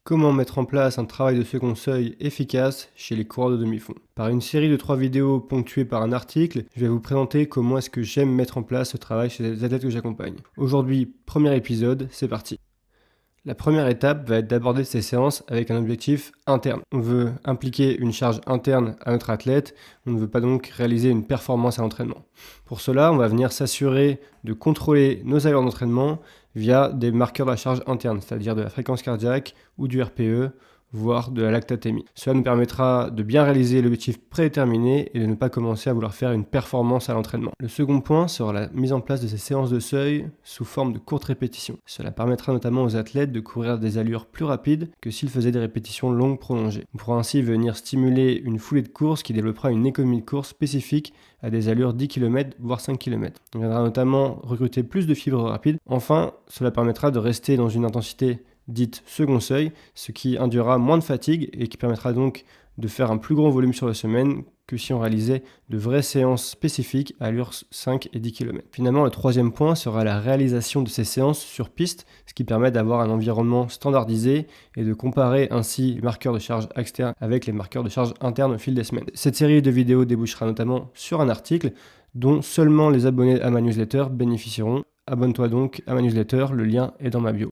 Comment mettre en place un travail de second seuil efficace chez les coureurs de demi-fond. Par une série de 3 vidéos ponctuées par un article, je vais vous présenter comment est-ce que j'aime mettre en place ce travail chez les athlètes que j'accompagne. Aujourd'hui, premier épisode, c'est parti. La première étape va être d'aborder ces séances avec un objectif interne. On veut impliquer une charge interne à notre athlète, on ne veut pas donc réaliser une performance à l'entraînement. Pour cela, on va venir s'assurer de contrôler nos allures d'entraînement via des marqueurs de la charge interne, c'est-à-dire de la fréquence cardiaque ou du RPE, voire de la lactatémie. Cela nous permettra de bien réaliser l'objectif prédéterminé et de ne pas commencer à vouloir faire une performance à l'entraînement. Le second point sera la mise en place de ces séances de seuil sous forme de courtes répétitions. Cela permettra notamment aux athlètes de courir des allures plus rapides que s'ils faisaient des répétitions longues prolongées. On pourra ainsi venir stimuler une foulée de course qui développera une économie de course spécifique à des allures 10 km voire 5 km. On viendra notamment recruter plus de fibres rapides. Enfin, cela permettra de rester dans une intensité dite second seuil, ce qui induira moins de fatigue et qui permettra donc de faire un plus gros volume sur la semaine que si on réalisait de vraies séances spécifiques à allure 5 et 10 km. Finalement, le troisième point sera la réalisation de ces séances sur piste, ce qui permet d'avoir un environnement standardisé et de comparer ainsi les marqueurs de charge externe avec les marqueurs de charge interne au fil des semaines. Cette série de vidéos débouchera notamment sur un article dont seulement les abonnés à ma newsletter bénéficieront. Abonne-toi donc à ma newsletter, le lien est dans ma bio.